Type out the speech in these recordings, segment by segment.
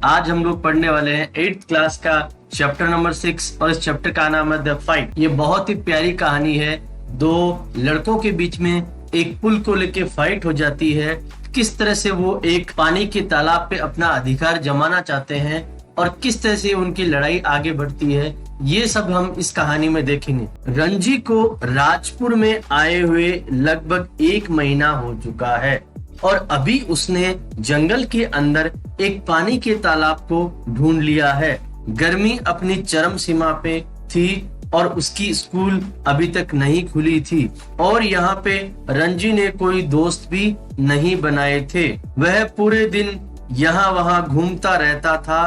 आज हम लोग पढ़ने वाले हैं 8th क्लास का चैप्टर नंबर 6 और इस चैप्टर का नाम है द फाइट। ये बहुत ही प्यारी कहानी है। दो लड़कों के बीच में एक पुल को लेके फाइट हो जाती है। किस तरह से वो एक पानी के तालाब पे अपना अधिकार जमाना चाहते हैं और किस तरह से उनकी लड़ाई आगे बढ़ती है, ये सब हम इस कहानी में देखेंगे। रंजी को राजपुर में आए हुए लगभग 1 महीना हो चुका है और अभी उसने जंगल के अंदर एक पानी के तालाब को ढूंढ लिया है। गर्मी अपनी चरम सीमा पे थी और उसकी स्कूल अभी तक नहीं खुली थी और यहाँ पे रंजी ने कोई दोस्त भी नहीं बनाए थे। वह पूरे दिन यहाँ वहाँ घूमता रहता था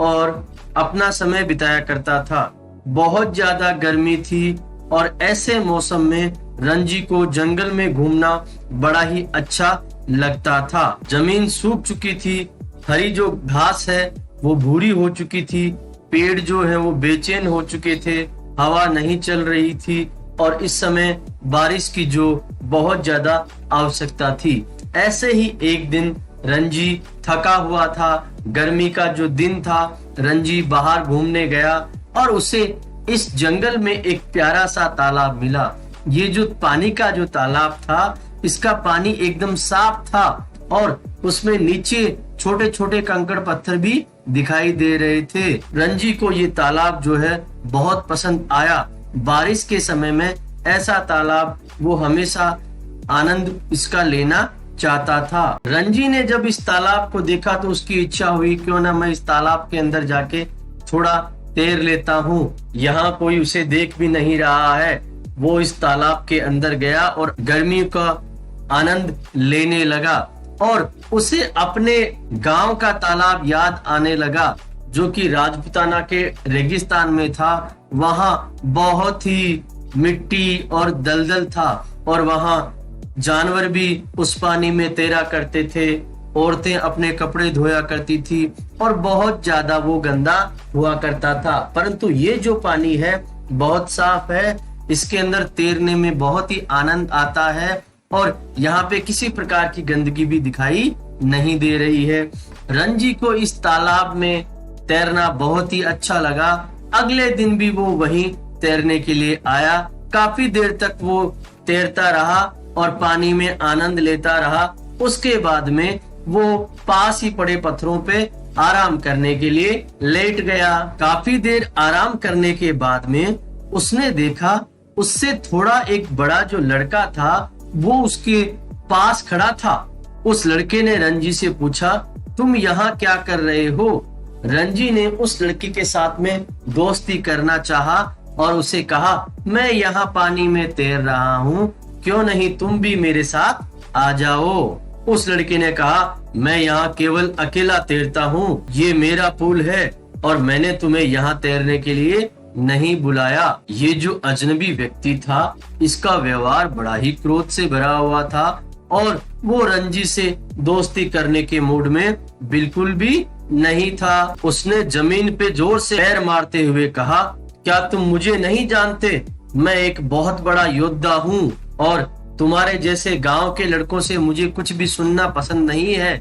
और अपना समय बिताया करता था। बहुत ज्यादा गर्मी थी और ऐसे मौसम में रंजी को जंगल में घूमना बड़ा ही अच्छा लगता था। जमीन सूख चुकी थी, हरी जो घास है वो भूरी हो चुकी थी, पेड़ जो है वो बेचैन हो चुके थे, हवा नहीं चल रही थी और इस समय बारिश की जो बहुत ज्यादा आवश्यकता थी। ऐसे ही एक दिन रंजी थका हुआ था, गर्मी का जो दिन था, रंजी बाहर घूमने गया और उसे इस जंगल में एक प्यारा सा तालाब मिला। ये जो पानी का जो तालाब था, इसका पानी एकदम साफ था और उसमें नीचे छोटे छोटे कंकड़ पत्थर भी दिखाई दे रहे थे। रंजी को ये तालाब जो है बहुत पसंद आया। बारिश के समय में ऐसा तालाब वो हमेशा आनंद इसका लेना चाहता था। रंजी ने जब इस तालाब को देखा तो उसकी इच्छा हुई, क्यों ना मैं इस तालाब के अंदर जाके थोड़ा तैर लेता हूँ। यहाँ कोई उसे देख भी नहीं रहा है। वो इस तालाब के अंदर गया और गर्मी का आनंद लेने लगा और उसे अपने गांव का तालाब याद आने लगा जो कि राजपूताना के रेगिस्तान में था। वहां बहुत ही मिट्टी और दलदल था और वहां जानवर भी उस पानी में तैरा करते थे। औरतें अपने कपड़े धोया करती थी और बहुत ज्यादा वो गंदा हुआ करता था। परंतु ये जो पानी है बहुत साफ है, इसके अंदर तैरने में बहुत ही आनंद आता है और यहाँ पे किसी प्रकार की गंदगी भी दिखाई नहीं दे रही है। रंजी को इस तालाब में तैरना बहुत ही अच्छा लगा। अगले दिन भी वो वहीं तैरने के लिए आया। काफी देर तक वो तैरता रहा और पानी में आनंद लेता रहा। उसके बाद में वो पास ही पड़े पत्थरों पे आराम करने के लिए लेट गया। काफी देर आराम करने के बाद में उसने देखा उससे थोड़ा एक बड़ा जो लड़का था वो उसके पास खड़ा था। उस लड़के ने रंजी से पूछा, तुम यहाँ क्या कर रहे हो? रंजी ने उस लड़के के साथ में दोस्ती करना चाहा और उसे कहा, मैं यहाँ पानी में तैर रहा हूँ, क्यों नहीं तुम भी मेरे साथ आ जाओ। उस लड़के ने कहा, मैं यहाँ केवल अकेला तैरता हूँ, ये मेरा पुल है और मैंने तुम्हें यहाँ तैरने के लिए नहीं बुलाया। ये जो अजनबी व्यक्ति था, इसका व्यवहार बड़ा ही क्रोध से भरा हुआ था और वो रंजी से दोस्ती करने के मूड में बिल्कुल भी नहीं था। उसने जमीन पे जोर से पैर मारते हुए कहा, क्या तुम मुझे नहीं जानते? मैं एक बहुत बड़ा योद्धा हूँ और तुम्हारे जैसे गांव के लड़कों से मुझे कुछ भी सुनना पसंद नहीं है।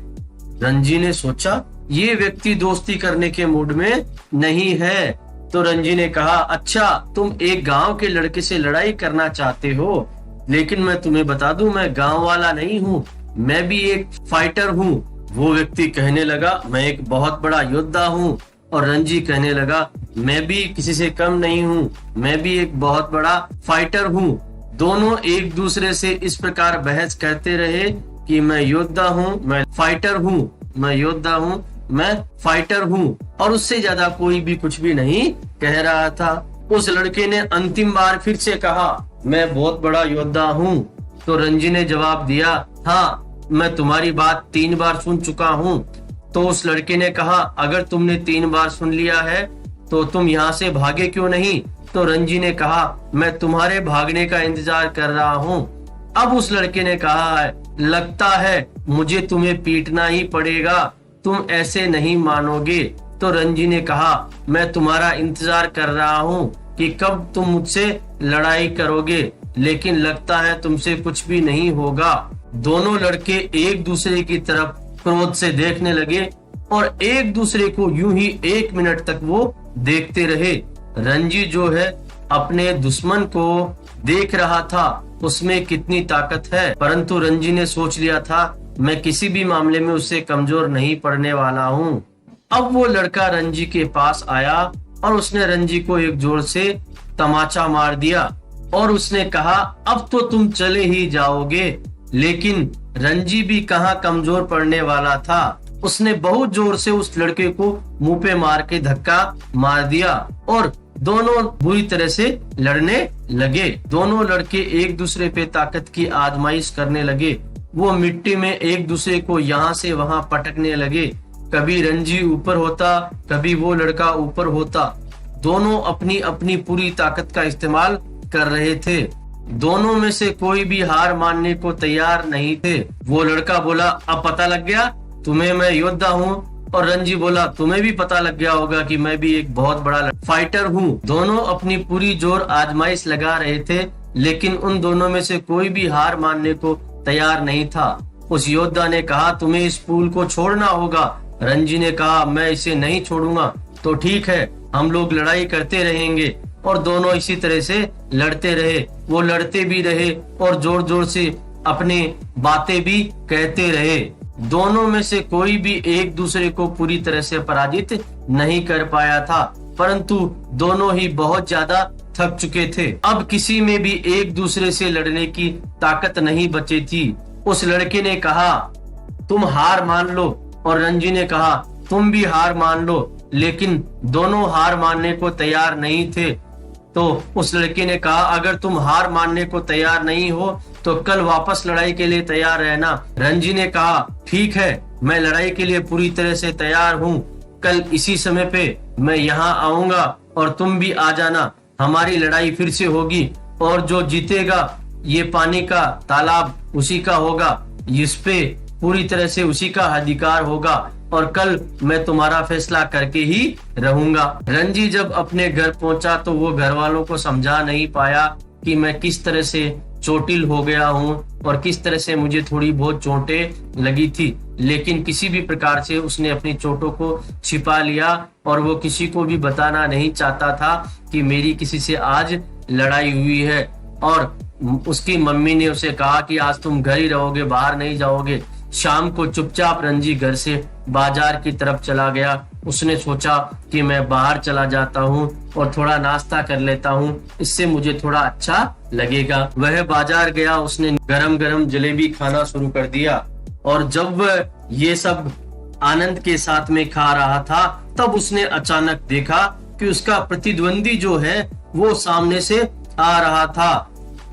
रंजी ने सोचा ये व्यक्ति दोस्ती करने के मूड में नहीं है, तो रंजी ने कहा, अच्छा तुम एक गांव के लड़के से लड़ाई करना चाहते हो, लेकिन मैं तुम्हें बता दूं मैं गांव वाला नहीं हूँ, मैं भी एक फाइटर हूँ। वो व्यक्ति कहने लगा, मैं एक बहुत बड़ा योद्धा हूँ और रंजी कहने लगा, मैं भी किसी से कम नहीं हूँ, मैं भी एक बहुत बड़ा फाइटर हूँ। दोनों एक दूसरे से इस प्रकार बहस करते रहे कि मैं योद्धा हूँ, मैं फाइटर हूँ, मैं योद्धा हूँ, मैं फाइटर हूँ और उससे ज्यादा कोई भी कुछ भी नहीं कह रहा था। उस लड़के ने अंतिम बार फिर से कहा, मैं बहुत बड़ा योद्धा हूँ। तो रंजी ने जवाब दिया, हाँ मैं तुम्हारी बात 3 बार सुन चुका हूँ। तो उस लड़के ने कहा, अगर तुमने 3 बार सुन लिया है तो तुम यहाँ से भागे क्यों नहीं? तो रंजी ने कहा, मैं तुम्हारे भागने का इंतजार कर रहा हूँ। अब उस लड़के ने कहा, लगता है मुझे तुम्हें पीटना ही पड़ेगा, तुम ऐसे नहीं मानोगे। तो रंजी ने कहा, मैं तुम्हारा इंतजार कर रहा हूँ कि कब तुम मुझसे लड़ाई करोगे, लेकिन लगता है तुमसे कुछ भी नहीं होगा। दोनों लड़के एक दूसरे की तरफ क्रोध से देखने लगे और एक दूसरे को यूं ही 1 मिनट तक वो देखते रहे। रंजी जो है अपने दुश्मन को देख रहा था उसमें कितनी ताकत है, परंतु रंजी ने सोच लिया था मैं किसी भी मामले में उससे कमजोर नहीं पड़ने वाला हूँ। अब वो लड़का रंजी के पास आया और उसने रंजी को एक जोर से तमाचा मार दिया और उसने कहा अब तो तुम चले ही जाओगे। लेकिन रंजी भी कहाँ कमजोर पड़ने वाला था, उसने बहुत जोर से उस लड़के को मुंह पे मार के धक्का मार दिया और दोनों बुरी तरह से लड़ने लगे। दोनों लड़के एक दूसरे पे ताकत की आजमाइश करने लगे। वो मिट्टी में एक दूसरे को यहाँ से वहां पटकने लगे। कभी रंजी ऊपर होता, कभी वो लड़का ऊपर होता। दोनों अपनी अपनी पूरी ताकत का इस्तेमाल कर रहे थे। दोनों में से कोई भी हार मानने को तैयार नहीं थे। वो लड़का बोला अब पता लग गया तुम्हें मैं योद्धा हूँ, और रंजी बोला तुम्हें भी पता लग गया होगा कि मैं भी एक बहुत बड़ा फाइटर हूँ। दोनों अपनी पूरी जोर आजमाइश लगा रहे थे, लेकिन उन दोनों में से कोई भी हार मानने को तैयार नहीं था। उस योद्धा ने कहा तुम्हें इस पुल को छोड़ना होगा। रंजी ने कहा मैं इसे नहीं छोड़ूंगा। तो ठीक है, हम लोग लड़ाई करते रहेंगे। और दोनों इसी तरह से लड़ते रहे। वो लड़ते भी रहे और जोर जोर से अपने बातें भी कहते रहे। दोनों में से कोई भी एक दूसरे को पूरी तरह से पराजित नहीं कर पाया था, परंतु दोनों ही बहुत ज्यादा थक चुके थे। अब किसी में भी एक दूसरे से लड़ने की ताकत नहीं बची थी। उस लड़के ने कहा तुम हार मान लो, और रंजी ने कहा तुम भी हार मान लो, लेकिन दोनों हार मानने को तैयार नहीं थे। तो उस लड़के ने कहा अगर तुम हार मानने को तैयार नहीं हो तो कल वापस लड़ाई के लिए तैयार रहना। रंजी ने कहा ठीक है, मैं लड़ाई के लिए पूरी तरह से तैयार हूँ। कल इसी समय पे मैं यहाँ आऊंगा और तुम भी आ जाना। हमारी लड़ाई फिर से होगी और जो जीतेगा ये पानी का तालाब उसी का होगा, इस पे पूरी तरह से उसी का अधिकार होगा, और कल मैं तुम्हारा फैसला करके ही रहूंगा। रंजी जब अपने घर पहुंचा तो वो घर वालों को समझा नहीं पाया कि मैं किस तरह से चोटिल हो गया हूँ और किस तरह से मुझे थोड़ी बहुत चोटें लगी थी, लेकिन किसी भी प्रकार से उसने अपनी चोटों को छिपा लिया और वो किसी को भी बताना नहीं चाहता था कि मेरी किसी से आज लड़ाई हुई है। और उसकी मम्मी ने उसे कहा कि आज तुम घर ही रहोगे, बाहर नहीं जाओगे। शाम को चुपचाप रंजी घर से बाजार की तरफ चला गया। उसने सोचा कि मैं बाहर चला जाता हूँ और थोड़ा नाश्ता कर लेता हूँ, इससे मुझे थोड़ा अच्छा लगेगा। वह बाजार गया, उसने गरम गरम जलेबी खाना शुरू कर दिया, और जब वह ये सब आनंद के साथ में खा रहा था तब उसने अचानक देखा कि उसका प्रतिद्वंदी जो है वो सामने से आ रहा था।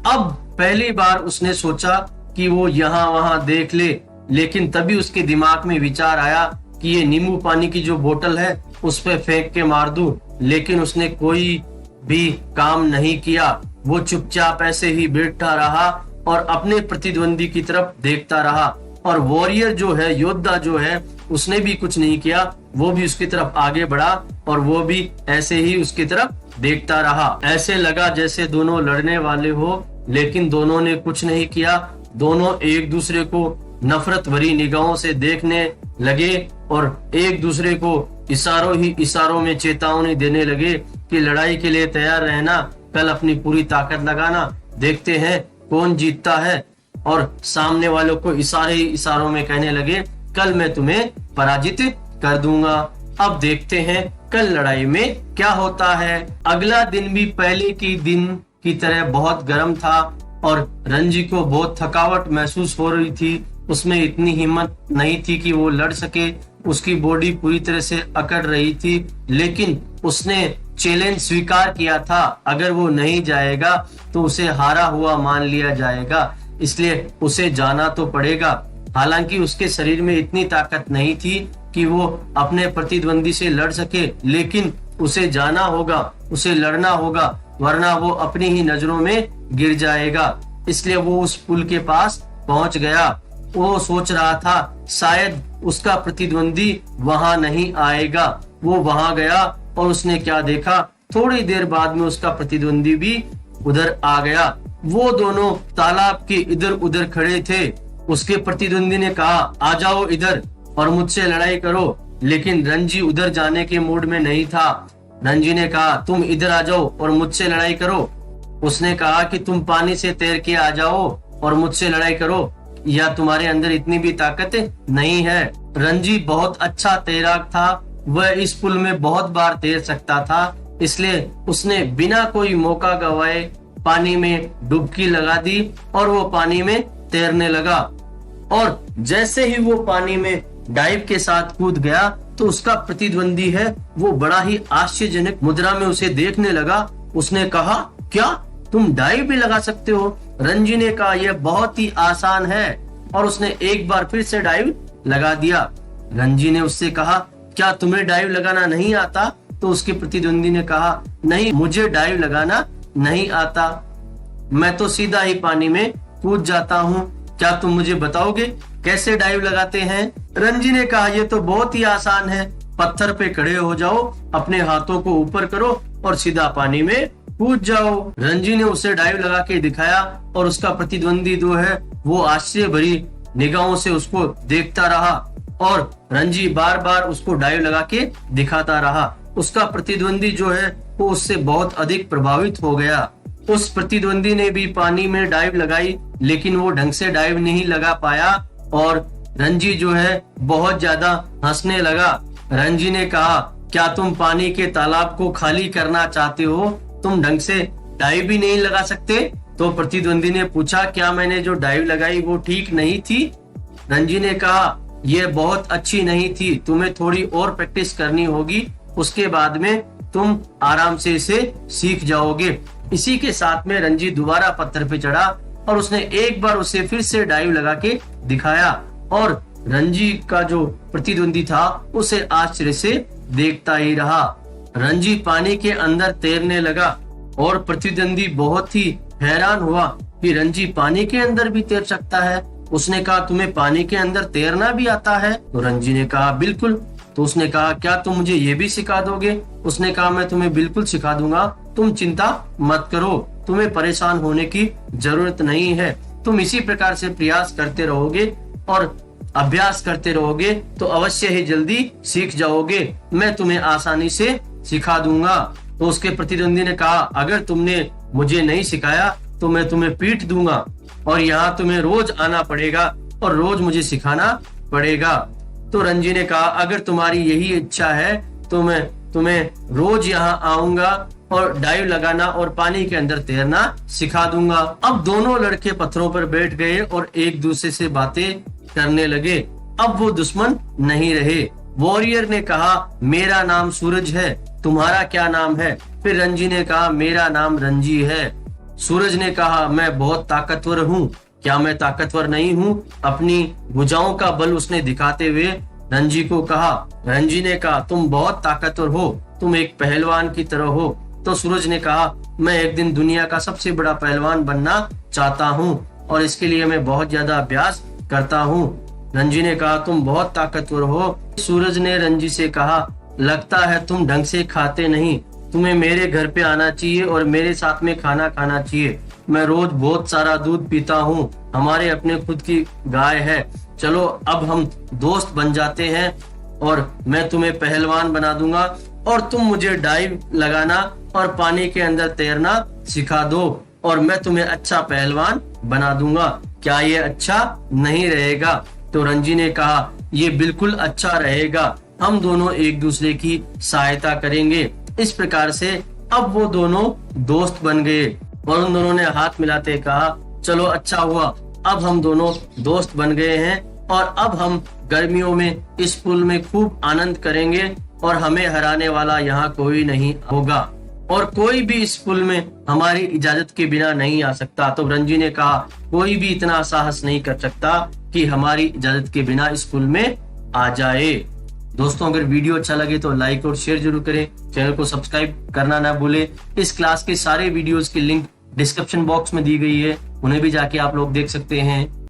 अब पहली बार उसने सोचा कि वो यहाँ वहां देख ले, लेकिन तभी उसके दिमाग में विचार आया कि ये नींबू पानी की जो बोतल है उस पे फेंक के मार दूं, लेकिन उसने कोई भी काम नहीं किया। वो चुपचाप ऐसे ही बैठा रहा और अपने प्रतिद्वंदी की तरफ देखता रहा। और वॉरियर जो है, योद्धा जो है, उसने भी कुछ नहीं किया। वो भी उसकी तरफ आगे बढ़ा और वो भी ऐसे ही उसकी तरफ देखता रहा। ऐसे लगा जैसे दोनों लड़ने वाले हो, लेकिन दोनों ने कुछ नहीं किया। दोनों एक दूसरे को नफरत भरी निगाहों से देखने लगे और एक दूसरे को इशारों में चेतावनी देने लगे कि लड़ाई के लिए तैयार रहना, कल अपनी पूरी ताकत लगाना, देखते हैं कौन जीतता है। और सामने वालों को इशारों में कहने लगे कल मैं तुम्हें पराजित कर दूंगा। अब देखते हैं कल लड़ाई में क्या होता है। अगला दिन भी पहले की दिन की तरह बहुत गर्म था और रंजी को बहुत थकावट महसूस हो रही थी। उसमें इतनी हिम्मत नहीं थी कि वो लड़ सके। उसकी बॉडी पूरी तरह से अकड़ रही थी, लेकिन उसने चैलेंज स्वीकार किया था। अगर वो नहीं जाएगा तो उसे हारा हुआ मान लिया जाएगा, इसलिए उसे जाना तो पड़ेगा। हालांकि उसके शरीर में इतनी ताकत नहीं थी कि वो अपने प्रतिद्वंदी से लड़ सके, लेकिन उसे जाना होगा, उसे लड़ना होगा, वरना वो अपनी ही नजरों में गिर जाएगा। इसलिए वो उस पुल के पास पहुंच गया। वो सोच रहा था शायद उसका प्रतिद्वंदी वहां नहीं आएगा। वो वहां गया और उसने क्या देखा, थोड़ी देर बाद में उसका प्रतिद्वंदी भी उधर आ गया। वो दोनों तालाब के इधर उधर खड़े थे। उसके प्रतिद्वंदी ने कहा आ जाओ इधर और मुझसे लड़ाई करो। लेकिन रंजी उधर जाने के मूड में नहीं था। रंजी ने कहा तुम इधर आ जाओ और मुझसे लड़ाई करो। उसने कहा कि तुम पानी से तैर के आ जाओ और मुझसे लड़ाई करो, या तुम्हारे अंदर इतनी भी ताकत नहीं है। रंजी बहुत अच्छा तैराक था, वह इस पुल में बहुत बार तैर सकता था, इसलिए उसने बिना कोई मौका गवाए पानी में डुबकी लगा दी और वो पानी में तैरने लगा। और जैसे ही वो पानी में डाइव के साथ कूद गया तो उसका प्रतिद्वंदी है वो बड़ा ही आश्चर्यजनक मुद्रा में उसे देखने लगा। उसने कहा क्या तुम डाइव भी लगा सकते हो? रंजी ने कहा यह बहुत ही आसान है, और उसने एक बार फिर से डाइव लगा दिया। रंजी ने उससे कहा क्या तुम्हें डाइव लगाना नहीं आता? तो उसके प्रतिद्वंदी ने कहा नहीं, मुझे डाइव लगाना नहीं आता, मैं तो सीधा ही पानी में कूद जाता हूँ। क्या तुम मुझे बताओगे कैसे डाइव लगाते हैं? रंजी ने कहा यह तो बहुत ही आसान है, पत्थर पे खड़े हो जाओ, अपने हाथों को ऊपर करो और सीधा पानी में कूद जाओ। रंजी ने उसे डाइव लगा के दिखाया और उसका प्रतिद्वंदी जो है वो आश्चर्य भरी निगाहों से उसको देखता रहा, और रंजी बार बार उसको डाइव लगा के दिखाता रहा। उसका प्रतिद्वंदी जो है वो उससे बहुत अधिक प्रभावित हो गया। उस प्रतिद्वंदी ने भी पानी में डाइव लगाई, लेकिन वो ढंग से डाइव नहीं लगा पाया और रंजी जो है बहुत ज्यादा हंसने लगा। रंजी ने कहा क्या तुम पानी के तालाब को खाली करना चाहते हो? तुम ढंग से डाइव भी नहीं लगा सकते? तो प्रतिद्वंदी ने पूछा क्या मैंने जो डाइव लगाई वो ठीक नहीं थी? रंजी ने कहा यह बहुत अच्छी नहीं थी, तुम्हें थोड़ी और प्रैक्टिस करनी होगी, उसके बाद में तुम आराम से इसे सीख जाओगे। इसी के साथ में रंजी दोबारा पत्थर पे चढ़ा और उसने एक बार उसे फिर से डाइव लगा के दिखाया, और रंजी का जो प्रतिद्वंदी था उसे आश्चर्य से देखता ही रहा। रंजी पानी के अंदर तैरने लगा और प्रतिद्वंदी बहुत ही हैरान हुआ कि रंजी पानी के अंदर भी तैर सकता है। उसने कहा तुम्हें पानी के अंदर तैरना भी आता है? तो रंजी ने कहा बिल्कुल। तो उसने कहा क्या तुम मुझे ये भी सिखा दोगे? उसने कहा मैं तुम्हें बिल्कुल सिखा दूंगा, तुम चिंता मत करो, तुम्हें परेशान होने की जरूरत नहीं है। तुम इसी प्रकार से प्रयास करते रहोगे और अभ्यास करते रहोगे तो अवश्य ही जल्दी सीख जाओगे, मैं तुम्हें आसानी से सिखा दूंगा। तो उसके प्रतिद्वंदी ने कहा अगर तुमने मुझे नहीं सिखाया तो मैं तुम्हें पीट दूंगा और यहाँ तुम्हें रोज आना पड़ेगा और रोज मुझे सिखाना पड़ेगा। तो रंजी ने कहा अगर तुम्हारी यही इच्छा है तो मैं तुम्हें रोज यहाँ आऊंगा और डाइव लगाना और पानी के अंदर तैरना सिखा दूंगा। अब दोनों लड़के पत्थरों पर बैठ गए और एक दूसरे से बातें करने लगे। अब वो दुश्मन नहीं रहे। वॉरियर ने कहा मेरा नाम सूरज है, तुम्हारा क्या नाम है? फिर रंजी ने कहा मेरा नाम रंजी है। सूरज ने कहा मैं बहुत ताकतवर हूँ, क्या मैं ताकतवर नहीं हूँ? अपनी भुजाओं का बल उसने दिखाते हुए रंजी को कहा। रंजी ने कहा तुम बहुत ताकतवर हो, तुम एक पहलवान की तरह हो। तो सूरज ने कहा मैं एक दिन दुनिया का सबसे बड़ा पहलवान बनना चाहता हूँ और इसके लिए मैं बहुत ज्यादा अभ्यास करता हूँ। रंजी ने कहा तुम बहुत ताकतवर हो। सूरज ने रंजी से कहा लगता है तुम ढंग से खाते नहीं, तुम्हें मेरे घर पे आना चाहिए और मेरे साथ में खाना खाना चाहिए। मैं रोज बहुत सारा दूध पीता हूँ, हमारे अपने खुद की गाय है। चलो अब हम दोस्त बन जाते हैं और मैं तुम्हें पहलवान बना दूंगा और तुम मुझे डाइव लगाना और पानी के अंदर तैरना सिखा दो और मैं तुम्हें अच्छा पहलवान बना दूंगा। क्या ये अच्छा नहीं रहेगा? तो रंजी ने कहा ये बिल्कुल अच्छा रहेगा, हम दोनों एक दूसरे की सहायता करेंगे। इस प्रकार से अब वो दोनों दोस्त बन गए और उन दोनों ने हाथ मिलाते कहा चलो अच्छा हुआ, अब हम दोनों दोस्त बन गए हैं और अब हम गर्मियों में इस पुल में खूब आनंद करेंगे और हमें हराने वाला यहाँ कोई नहीं होगा और कोई भी इस पुल में हमारी इजाजत के बिना नहीं आ सकता। तो रंजी ने कहा कोई भी इतना साहस नहीं कर सकता कि हमारी इजाजत के बिना इस पुल में आ जाए। दोस्तों अगर वीडियो अच्छा लगे तो लाइक और शेयर जरूर करें, चैनल को सब्सक्राइब करना ना भूलें। इस क्लास के सारे वीडियोस की लिंक डिस्क्रिप्शन बॉक्स में दी गई है, उन्हें भी जाके आप लोग देख सकते हैं।